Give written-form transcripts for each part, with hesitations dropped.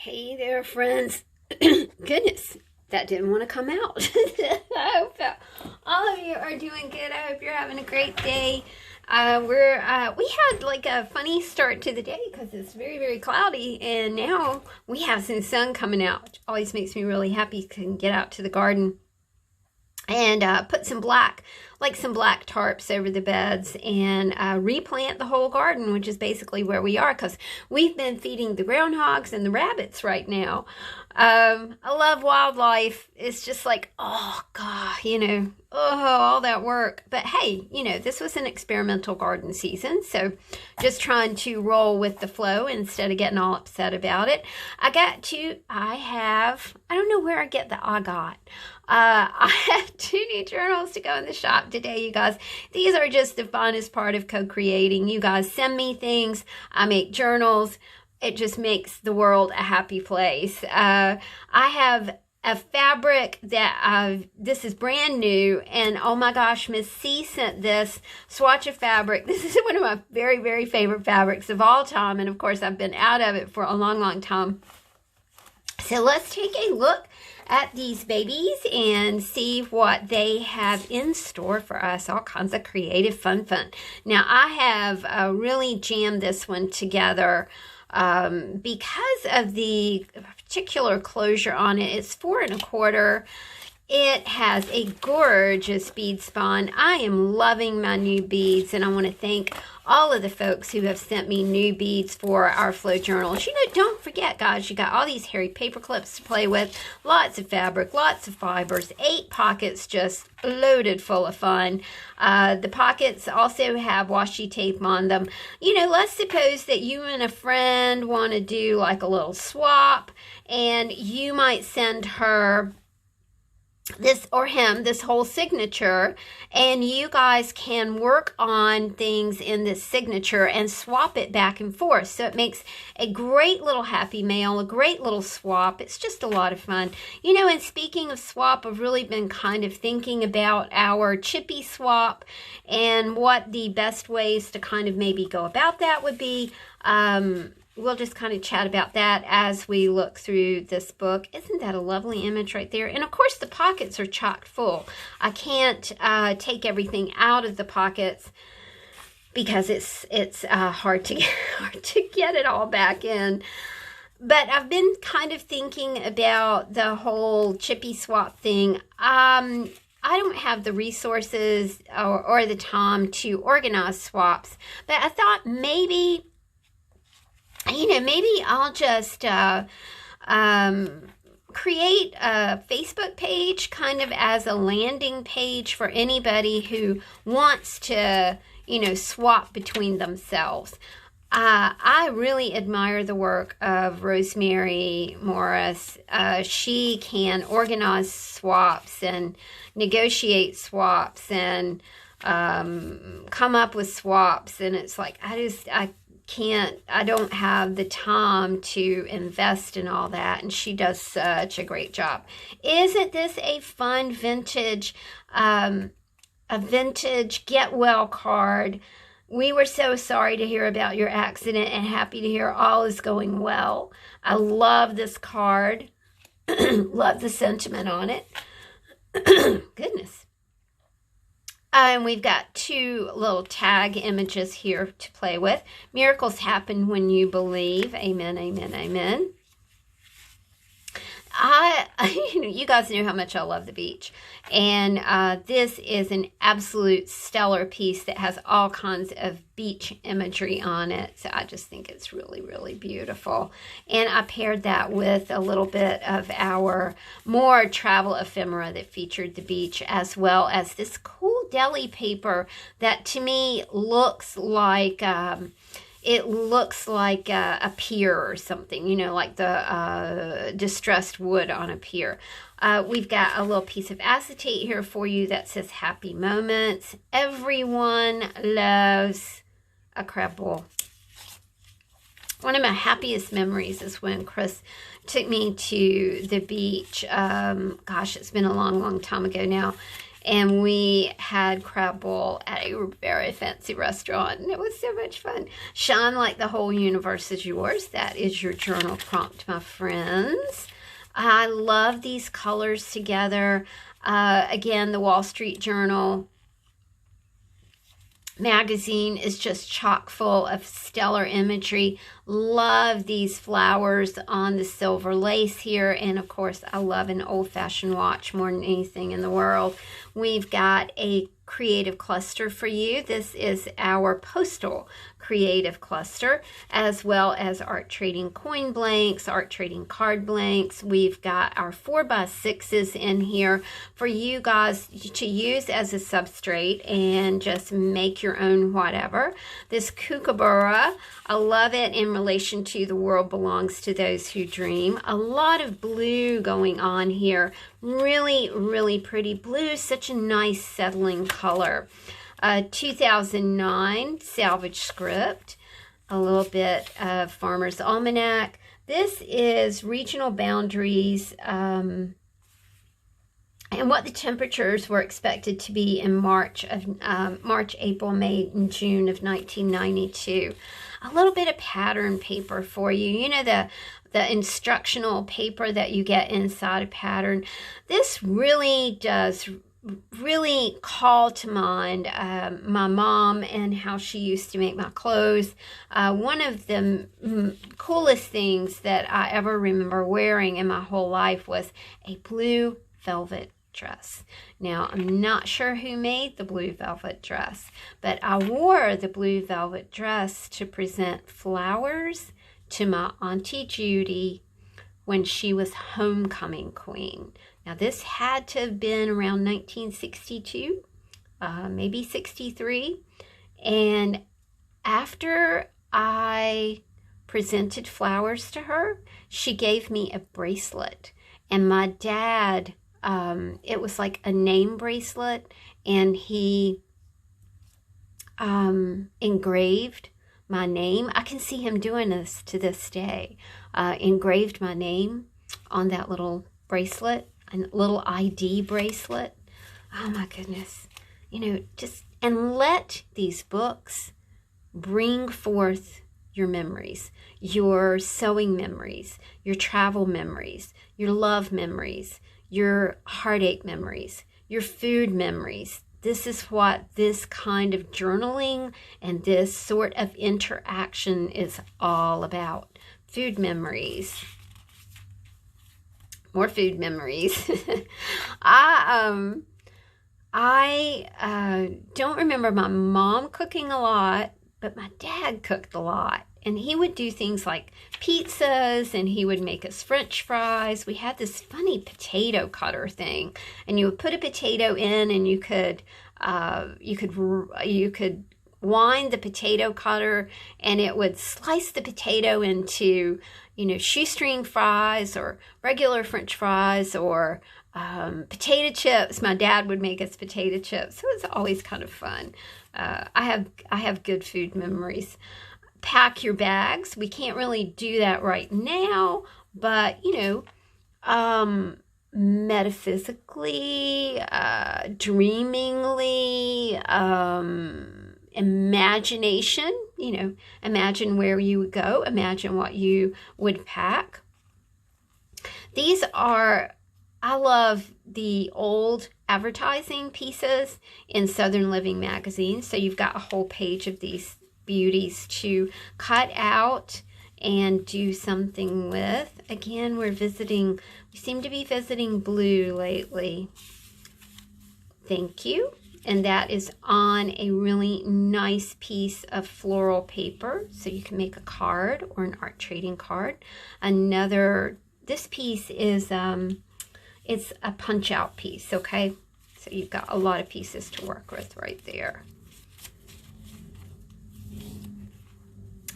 Hey there, friends. Goodness, that didn't want to come out. I hope that all of you are doing good. I hope you're having a great day. We had like a funny start to the day because it's very, very cloudy, and now we have some sun coming out, which always makes me really happy. Can get out to the garden and put some black tarps over the beds and replant the whole garden, which is basically where we are because we've been feeding the groundhogs and the rabbits right now. I love wildlife. It's just like, oh God, all that work. But hey, this was an experimental garden season, so just trying to roll with the flow instead of getting all upset about it. I don't know where I get the I got. I have 2 new journals to go in the shop today, you guys. These are just the funnest part of co-creating. You guys send me things. I make journals. It just makes the world a happy place. I have a fabric that this is brand new, and oh my gosh, Miss C sent this swatch of fabric. This is one of my very, very favorite fabrics of all time, and of course I've been out of it for a long, long time. So let's take a look at these babies and see what they have in store for us. All kinds of creative fun. Now I have really jammed this one together because of the particular closure on it. It's 4 1/4. It has a gorgeous bead spawn. I am loving my new beads, and I want to thank all of the folks who have sent me new beads for our flow journals. Don't forget, guys, you got all these hairy paper clips to play with, lots of fabric, lots of fibers, 8 pockets just loaded full of fun. The pockets also have washi tape on them. Let's suppose that you and a friend want to do like a little swap, and you might send her this whole signature, and you guys can work on things in this signature and swap it back and forth. So it makes a great little happy mail, a great little swap. It's just a lot of fun. And speaking of swap, I've really been kind of thinking about our chippy swap and what the best ways to kind of maybe go about that would be. We'll just kind of chat about that as we look through this book. Isn't that a lovely image right there? And of course the pockets are chock full. I can't take everything out of the pockets because it's hard to get it all back in. But I've been kind of thinking about the whole chippy swap thing. I don't have the resources or the time to organize swaps, but I thought maybe I'll just create a Facebook page kind of as a landing page for anybody who wants to, swap between themselves. I really admire the work of Rosemary Morris. She can organize swaps and negotiate swaps and come up with swaps. And it's like, I don't have the time to invest in all that, and she does such a great job. Isn't this a fun vintage, a vintage get well card? We were so sorry to hear about your accident and happy to hear all is going well. I love this card. Love the sentiment on it. Goodness. And we've got 2 little tag images here to play with. Miracles happen when you believe. Amen, amen, amen. You guys know how much I love the beach. And this is an absolute stellar piece that has all kinds of beach imagery on it. So I just think it's really, really beautiful. And I paired that with a little bit of our more travel ephemera that featured the beach, as well as this cool deli paper that to me looks like... it looks like a pier or something, like the distressed wood on a pier. We've got a little piece of acetate here for you that says happy moments. Everyone loves a crab bowl. One of my happiest memories is when Chris took me to the beach. Gosh, it's been a long, long time ago now. and we had crab bowl at a very fancy restaurant, and it was so much fun. Shine like the whole universe is yours. That is your journal prompt, my friends. I love these colors together. Again, the Wall Street Journal magazine is just chock full of stellar imagery. Love these flowers on the silver lace here, and of course I love an old-fashioned watch more than anything in the world. We've got a creative cluster for you. This is our postal creative cluster, as well as art trading coin blanks, art trading card blanks. We've got our 4x6s in here for you guys to use as a substrate and just make your own whatever. This kookaburra, I love it in relation to The World Belongs to Those Who Dream. A lot of blue going on here. Really, really pretty blue. Such a nice settling color. 2009 salvage script. A little bit of Farmer's Almanac. This is regional boundaries and what the temperatures were expected to be in March, April, May, and June of 1992. A little bit of pattern paper for you. You know, the instructional paper that you get inside a pattern. This really does call to mind my mom and how she used to make my clothes. One of the coolest things that I ever remember wearing in my whole life was a blue velvet dress. Now, I'm not sure who made the blue velvet dress, but I wore the blue velvet dress to present flowers to my Auntie Judy when she was homecoming queen. Now, this had to have been around 1962, maybe 63. And after I presented flowers to her, she gave me a bracelet. And my dad, it was like a name bracelet, and he engraved my name. I can see him doing this to this day. Engraved my name on that little bracelet, a little ID bracelet. Oh my goodness. You know, and let these books bring forth your memories, your sewing memories, your travel memories, your love memories, your heartache memories, your food memories. This is what this kind of journaling and this sort of interaction is all about. Food memories. More food memories. I don't remember my mom cooking a lot, but my dad cooked a lot. And he would do things like pizzas, and he would make us French fries. We had this funny potato cutter thing, and you would put a potato in, and you could wind the potato cutter, and it would slice the potato into, you know, shoestring fries or regular French fries or potato chips. My dad would make us potato chips. So it was always kind of fun. I have good food memories. Pack your bags. We can't really do that right now, but you know, metaphysically, dreamingly, imagination, you know, imagine where you would go, imagine what you would pack. These are, I love the old advertising pieces in Southern Living magazine. So you've got a whole page of these beauties to cut out and do something with. Again, we seem to be visiting blue lately. Thank you. And that is on a really nice piece of floral paper, so you can make a card or an art trading card. This piece is, it's a punch out piece, okay? So you've got a lot of pieces to work with right there.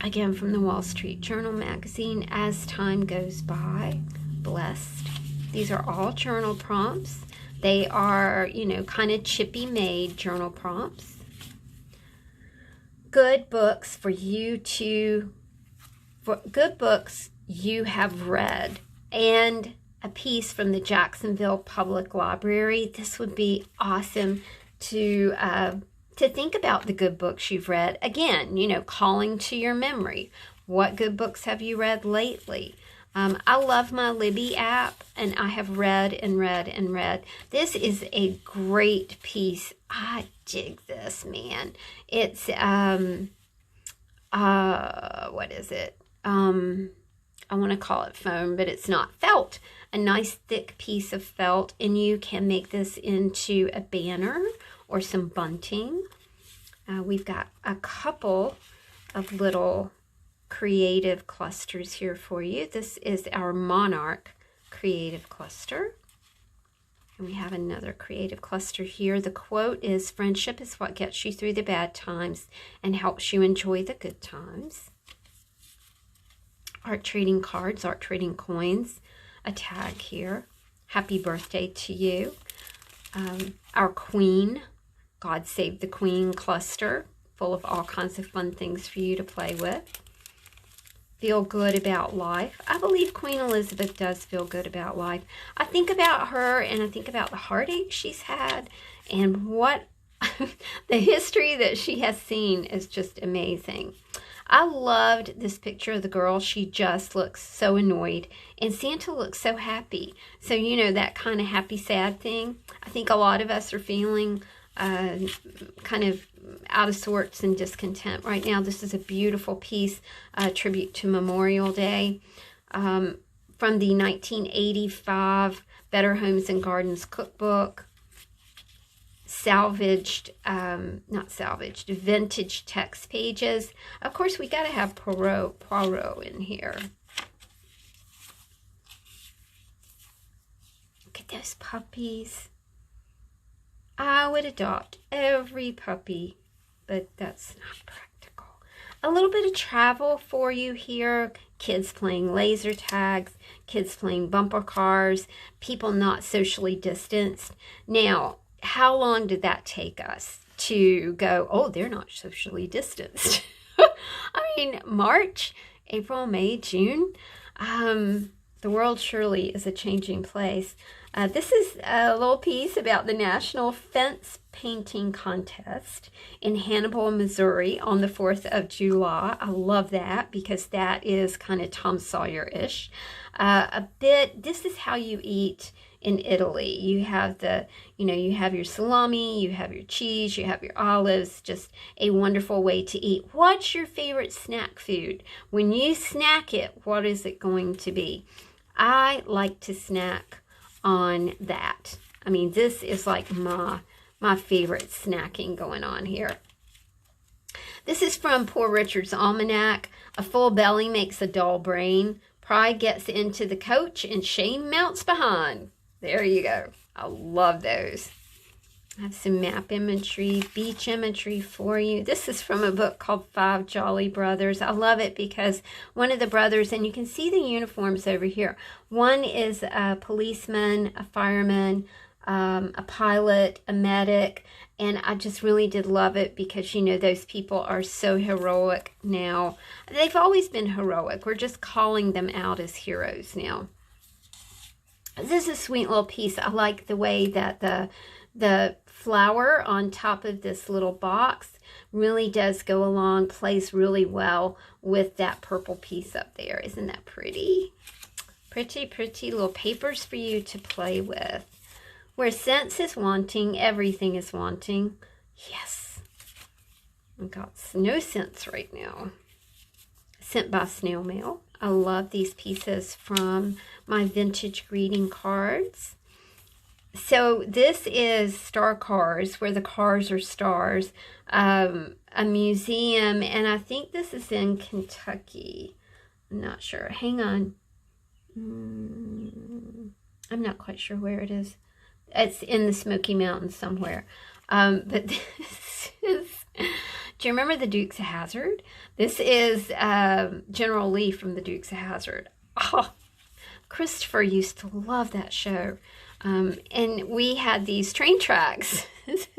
Again, from the Wall Street Journal magazine, As Time Goes By, Blessed. These are all journal prompts. They are, you know, kind of chippy made journal prompts. Good books good books you have read. And a piece from the Jacksonville Public Library. This would be awesome to think about the good books you've read. Again, you know, calling to your memory. What good books have you read lately? I love my Libby app, and I have read and read and read. This is a great piece. I dig this, man. It's, what is it? I want to call it foam, but it's not. Felt. A nice thick piece of felt, and you can make this into a banner or some bunting. We've got a couple of little creative clusters here for you. This is our Monarch creative cluster. And we have another creative cluster here. The quote is, "Friendship is what gets you through the bad times and helps you enjoy the good times." Art trading cards, art trading coins, a tag here. Happy birthday to you. Our Queen, God Save the Queen cluster, full of all kinds of fun things for you to play with. Feel good about life. I believe Queen Elizabeth does feel good about life. I think about her, and I think about the heartache she's had, and what the history that she has seen is just amazing. I loved this picture of the girl. She just looks so annoyed, and Santa looks so happy. So, you know, that kind of happy, sad thing. I think a lot of us are feeling kind of out of sorts and discontent right now. This is a beautiful piece, tribute to Memorial Day, from the 1985 Better Homes and Gardens cookbook. Salvaged, not salvaged, vintage text pages. Of course, we got to have Poirot in here. Look at those puppies. I would adopt every puppy, but that's not practical. A little bit of travel for you here. Kids playing laser tags, kids playing bumper cars, people not socially distanced. Now, how long did that take us to go, oh, they're not socially distanced? I mean, March, April, May, June. The world surely is a changing place. This is a little piece about the National Fence Painting Contest in Hannibal, Missouri on the 4th of July. I love that because that is kind of Tom Sawyer-ish. This is how you eat in Italy. You have you have your salami, you have your cheese, you have your olives, just a wonderful way to eat. What's your favorite snack food? When you snack it, what is it going to be? I like to snack on that. I mean, this is like my favorite snacking going on here. This is from Poor Richard's Almanac. A full belly makes a dull brain. Pride gets into the coach and shame mounts behind. There you go. I love those. I have some map imagery, beach imagery for you. This is from a book called Five Jolly Brothers. I love it because one of the brothers, and you can see the uniforms over here. One is a policeman, a fireman, a pilot, a medic, and I just really did love it because, you know, those people are so heroic now. They've always been heroic. We're just calling them out as heroes now. This is a sweet little piece. I like the way that the flower on top of this little box really does go along, plays really well with that purple piece up there. Isn't that pretty? Pretty, pretty little papers for you to play with. Where sense is wanting, everything is wanting. Yes. I've got no sense right now. Sent by snail mail. I love these pieces from my vintage greeting cards. So this is Star Cars, where the cars are stars, a museum, and I think this is in Kentucky. I'm not sure. Hang on. I'm not quite sure where it is. It's in the Smoky Mountains somewhere. But this is... Do you remember the Dukes of Hazzard? This is General Lee from the Dukes of Hazzard. Oh, Christopher used to love that show. And we had these train tracks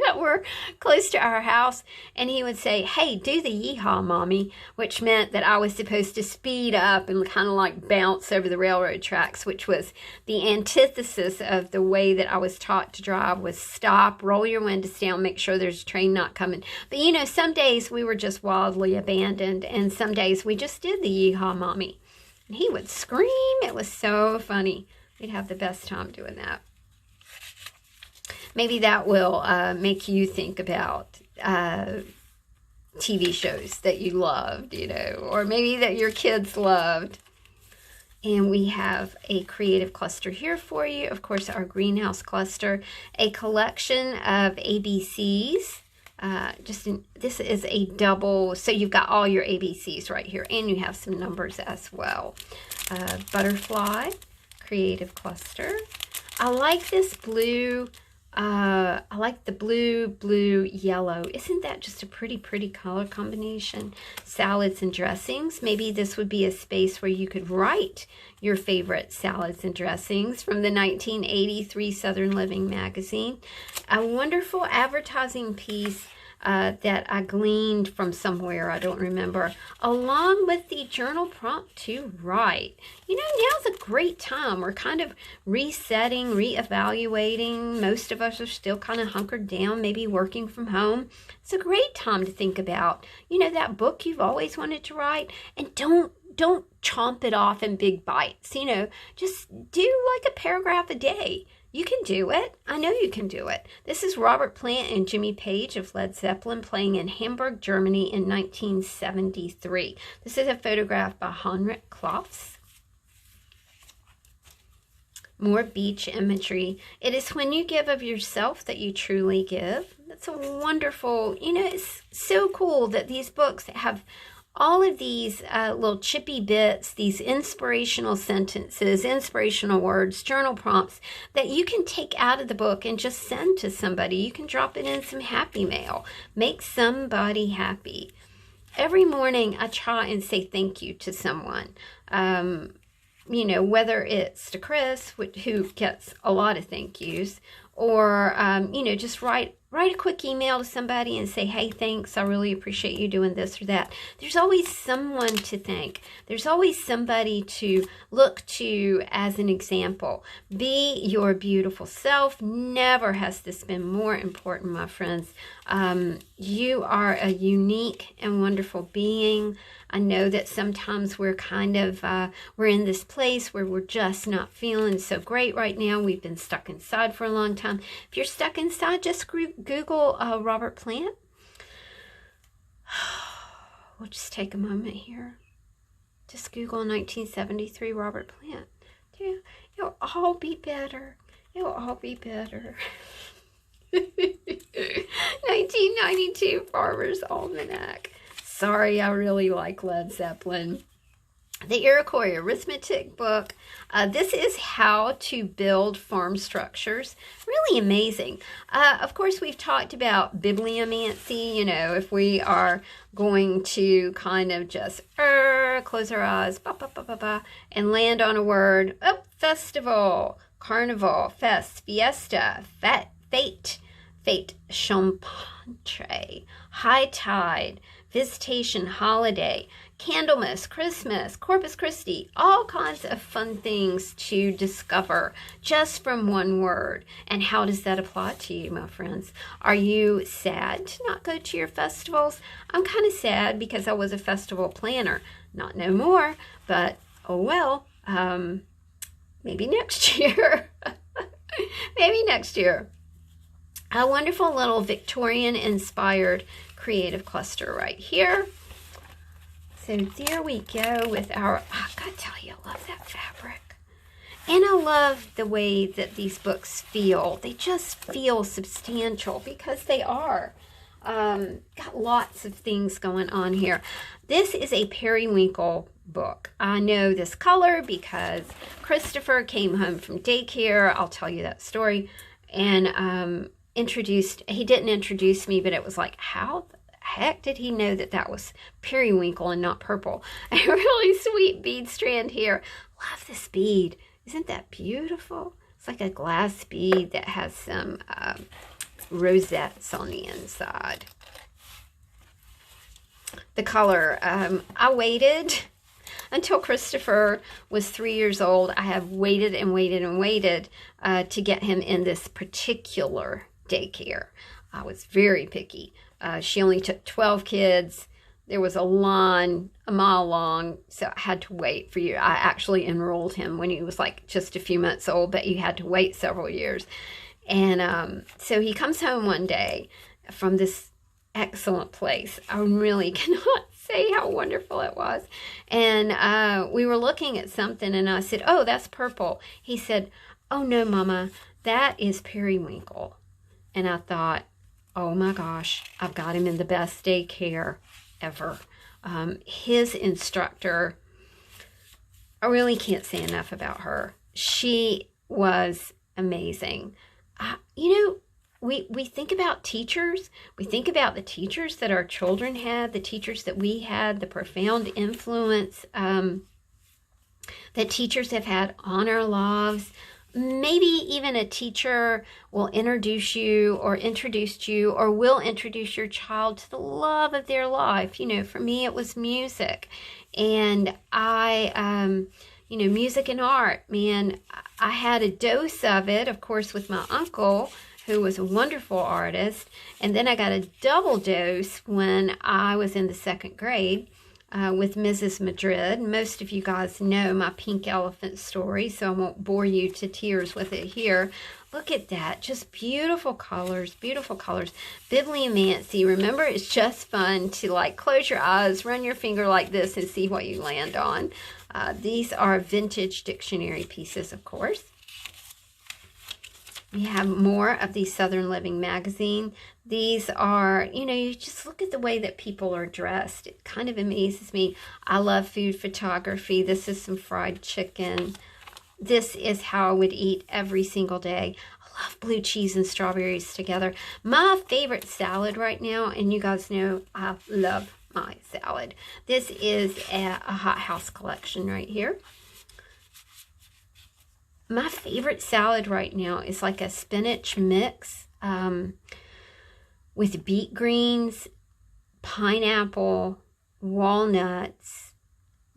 that were close to our house. And he would say, hey, do the yeehaw, Mommy, which meant that I was supposed to speed up and kind of like bounce over the railroad tracks, which was the antithesis of the way that I was taught to drive, was stop, roll your windows down, make sure there's a train not coming. But you know, some days we were just wildly abandoned, and some days we just did the yeehaw, Mommy. And he would scream. It was so funny. We'd have the best time doing that. Maybe that will make you think about TV shows that you loved, you know, or maybe that your kids loved. And we have a creative cluster here for you. Of course, our greenhouse cluster, a collection of ABCs. This is a double, so you've got all your ABCs right here, and you have some numbers as well. Butterfly, creative cluster. I like this blue. I like the blue, yellow. Isn't that just a pretty color combination? Salads and dressings. Maybe this would be a space where you could write your favorite salads and dressings from the 1983 Southern Living magazine. A wonderful advertising piece that I gleaned from somewhere, I don't remember, along with the journal prompt to write. You know, now's a great time. We're kind of resetting, reevaluating. Most of us are still kind of hunkered down, maybe working from home. It's a great time to think about, you know, that book you've always wanted to write, and don't chomp it off in big bites. You know, just do like a paragraph a day. You can do it. I know you can do it. This is Robert Plant and Jimmy Page of Led Zeppelin playing in Hamburg, Germany in 1973. This is a photograph by Heinrich Klopfs. More beach imagery. It is when you give of yourself that you truly give. That's a wonderful, you know, it's so cool that these books have all of these little chippy bits, these inspirational sentences, inspirational words, journal prompts that you can take out of the book and just send to somebody. You can drop it in some happy mail. Make somebody happy. Every morning I try and say thank you to someone. You know, whether it's to Chris, who gets a lot of thank yous, or, you know, just write a quick email to somebody and say, hey, thanks, I really appreciate you doing this or that. There's always someone to thank. There's always somebody to look to as an example. Be your beautiful self. Never has this been more important, my friends. You are a unique and wonderful being. I know that sometimes we're kind of, we're in this place where we're just not feeling so great right now. We've been stuck inside for a long time. If you're stuck inside, just Google Robert Plant. We'll just take a moment here. Just Google 1973 Robert Plant. Yeah, you'll all be better. You'll all be better. 1992 Farmer's Almanac. Sorry, I really like Led Zeppelin. The Iroquois Arithmetic book. This is how to build farm structures. Really amazing. Of course, we've talked about bibliomancy. You know, if we are going to kind of just close our eyes and land on a word. Oh, festival, carnival, fest, fiesta, fete, champatre, high tide, visitation, holiday, Candlemas, Christmas, Corpus Christi, all kinds of fun things to discover just from one word. And how does that apply to you, my friends? Are you sad to not go to your festivals? I'm kind of sad because I was a festival planner. Not no more, but oh well, maybe next year. Maybe next year. A wonderful little Victorian-inspired creative cluster right here. So there we go with our, I gotta tell you, I love that fabric. And I love the way that these books feel. They just feel substantial because they are. Got lots of things going on here. This is a Periwinkle book. I know this color because Christopher came home from daycare. I'll tell you that story. And he didn't introduce me, but it was like, how the heck did he know that that was periwinkle and not purple? A really sweet bead strand here. Love this bead. Isn't that beautiful? It's like a glass bead that has some rosettes on the inside. The color, I waited until Christopher was 3 years old. I have waited and waited and waited to get him in this particular daycare. I was very picky. She only took 12 kids. There was a line a mile long, so I had to wait for you. I actually enrolled him when he was like just a few months old, but you had to wait several years. And so he comes home one day from this excellent place. I really cannot say how wonderful it was. And we were looking at something, and I said, "Oh, that's purple." He said, "Oh, no, Mama, that is Periwinkle." And I thought, oh my gosh, I've got him in the best daycare ever. His instructor, I really can't say enough about her. She was amazing. We think about teachers. We think about the teachers that our children had, the teachers that we had, the profound influence that teachers have had on our lives. Maybe even a teacher will introduce you or will introduce your child to the love of their life. For me, it was music. And music and art, man, I had a dose of it, of course, with my uncle, who was a wonderful artist. And then I got a double dose when I was in the 2nd grade with Mrs. Madrid. Most of you guys know my pink elephant story, so I won't bore you to tears with it here. Look at that. Just beautiful colors, beautiful colors. Bibliomancy. Remember, it's just fun to close your eyes, run your finger like this, and see what you land on. These are vintage dictionary pieces, of course. We have more of the Southern Living magazine. These are, you just look at the way that people are dressed. It kind of amazes me. I love food photography. This is some fried chicken. This is how I would eat every single day. I love blue cheese and strawberries together. My favorite salad right now, and you guys know I love my salad. This is a Hot House collection right here. My favorite salad right now is like a spinach mix with beet greens, pineapple, walnuts,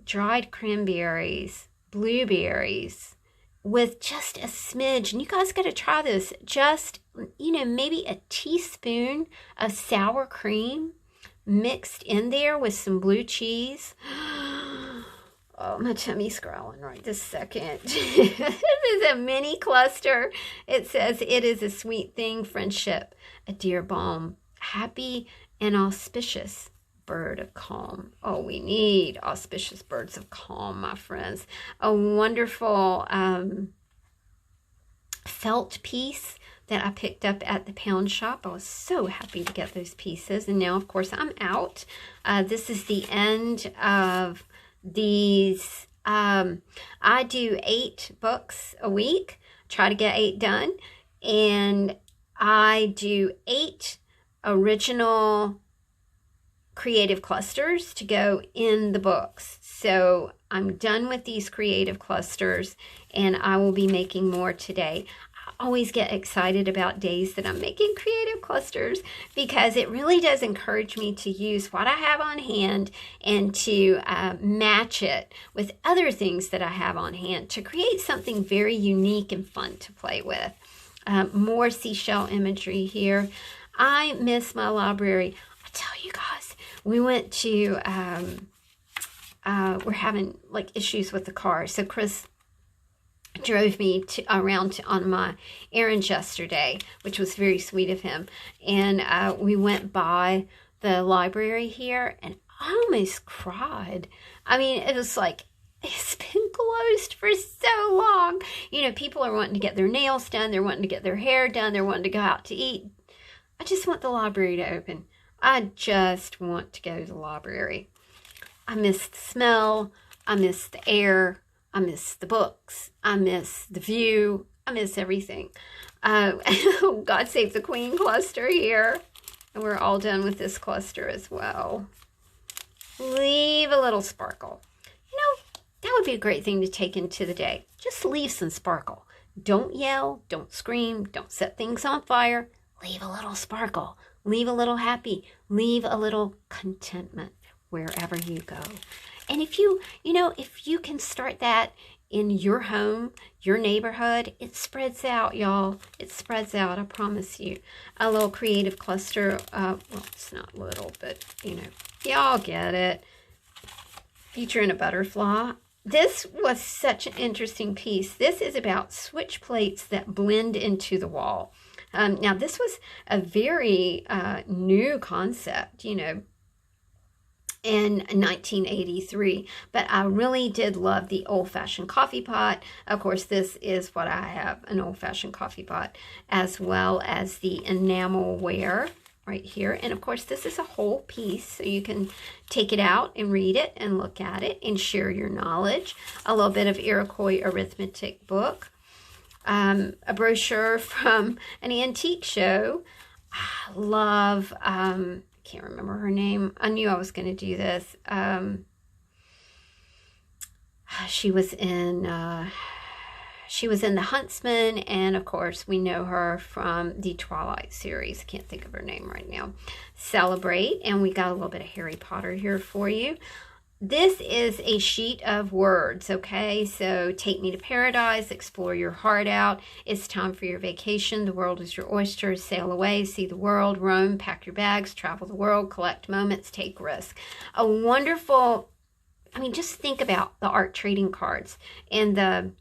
dried cranberries, blueberries, with just a smidge. And you guys got to try this. Just, maybe a teaspoon of sour cream mixed in there with some blue cheese. Oh, my tummy's growling right this second. This is a mini cluster. It says, "It is a sweet thing, friendship, a dear balm, happy and auspicious bird of calm." Oh, we need auspicious birds of calm, my friends. A wonderful felt piece that I picked up at the pound shop. I was so happy to get those pieces. And now, of course, I'm out. This is the end of these. I do 8 books a week, try to get 8 done, and I do 8 original creative clusters to go in the books. So I'm done with these creative clusters, and I will be making more today. I always get excited about days that I'm making creative clusters because it really does encourage me to use what I have on hand and to match it with other things that I have on hand to create something very unique and fun to play with. More seashell imagery here. I miss my library. I tell you guys, we went to, we're having issues with the car. So Chris drove me around on my errands yesterday, which was very sweet of him. And we went by the library here, and I almost cried. I mean, it was like, it's been closed for so long. People are wanting to get their nails done. They're wanting to get their hair done. They're wanting to go out to eat. I just want the library to open. I just want to go to the library. I miss the smell. I miss the air. I miss the books. I miss the view. I miss everything. God Save the Queen cluster here. And we're all done with this cluster as well. Leave a little sparkle. That would be a great thing to take into the day. Just leave some sparkle. Don't yell, don't scream, don't set things on fire. Leave a little sparkle, leave a little happy, leave a little contentment wherever you go. And if if you can start that in your home, your neighborhood, it spreads out, y'all. It spreads out, I promise you. A little creative cluster. Well, it's not little, but, y'all get it. Featuring a butterfly. This was such an interesting piece. This is about switch plates that blend into the wall. Now, this was a very new concept, in 1983, but I really did love the old-fashioned coffee pot. Of course, this is what I have, an old-fashioned coffee pot, as well as the enamelware right here. And of course, this is a whole piece, so you can take it out and read it and look at it and share your knowledge. A little bit of Iroquois arithmetic book, a brochure from an antique show. I love, can't remember her name. I knew I was going to do this. She was in The Huntsman, and of course we know her from the Twilight series. I can't think of her name right now. Celebrate, and we got a little bit of Harry Potter here for you. This is a sheet of words, okay? So take me to paradise, explore your heart out. It's time for your vacation. The world is your oyster. Sail away, see the world, roam, pack your bags, travel the world, collect moments, take risks. A wonderful, just think about the art trading cards and the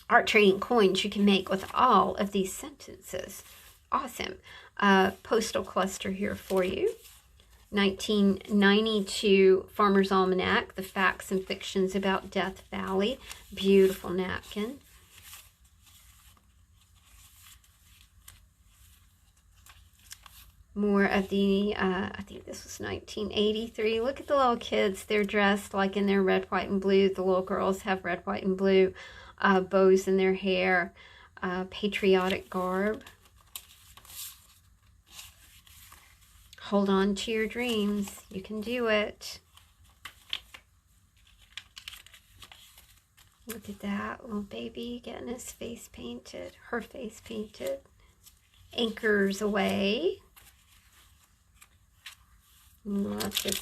art trading coins you can make with all of these sentences. Awesome. Postal cluster here for you. 1992 Farmer's Almanac, the facts and fictions about Death Valley. Beautiful napkin. More of the, I think this was 1983. Look at the little kids. They're dressed like in their red, white, and blue. The little girls have red, white, and blue bows in their hair. Patriotic garb. Hold on to your dreams. You can do it. Look at that little baby getting his face painted, her face painted. Anchors away. Love this.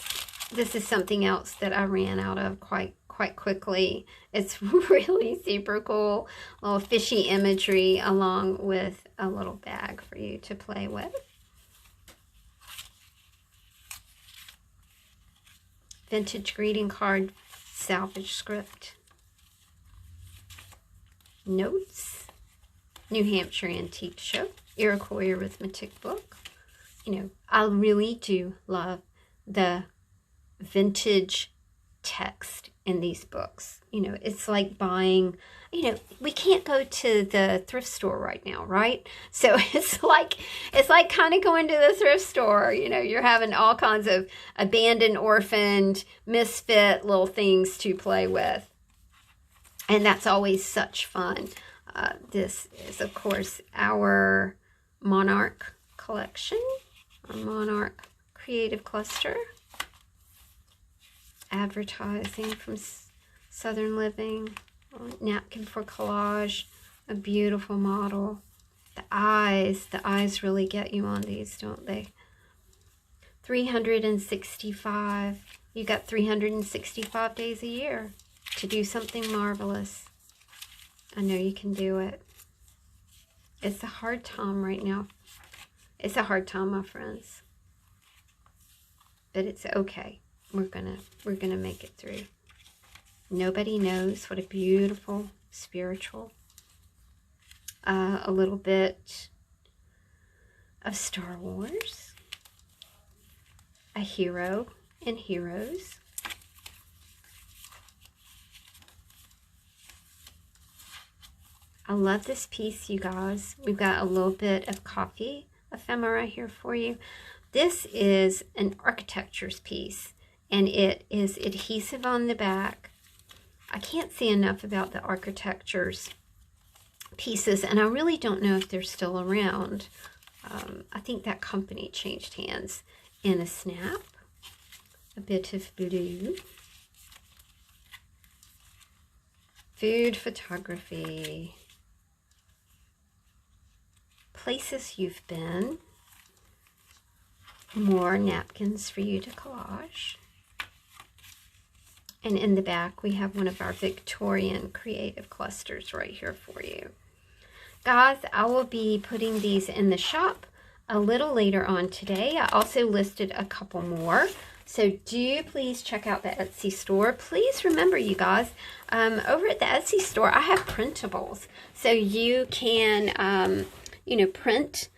This is something else that I ran out of quite quickly. It's really super cool. Little fishy imagery along with a little bag for you to play with. Vintage greeting card, salvage script. Notes. New Hampshire Antique Show. Iroquois arithmetic book. I really do love the vintage text in these books. It's like buying, we can't go to the thrift store right now, right? So it's like kind of going to the thrift store. You're having all kinds of abandoned, orphaned, misfit little things to play with. And that's always such fun. This is, of course, our Monarch Collection, our Monarch Creative Cluster. Advertising from Southern Living. Napkin for collage. A beautiful model. The eyes really get you on these, don't they? 365. You got 365 days a year to do something marvelous. I know you can do it. It's a hard time right now. It's a hard time, my friends. But it's okay. We're gonna make it through. Nobody knows. What a beautiful spiritual. A little bit of Star Wars. A hero and heroes. I love this piece, you guys. We've got a little bit of coffee ephemera here for you. This is an architecture's piece, and it is adhesive on the back. I can't see enough about the architecture's pieces, and I really don't know if they're still around. I think that company changed hands in a snap. A bit of blue. Food photography. places you've been. More napkins for you to collage. And in the back, we have one of our Victorian creative clusters right here for you. Guys, I will be putting these in the shop a little later on today. I also listed a couple more. So do please check out the Etsy store. Please remember, you guys, over at the Etsy store, I have printables. So you can, you know, print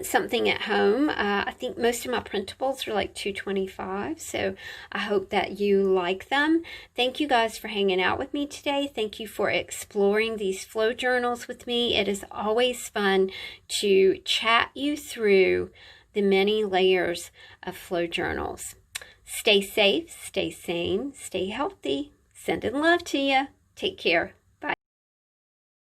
something at home. I think most of my printables are like $2.25, so I hope that you like them. Thank you guys for hanging out with me today. Thank you for exploring these flow journals with me. It is always fun to chat you through the many layers of flow journals. Stay safe, stay sane, stay healthy. Sending love to you. Take care.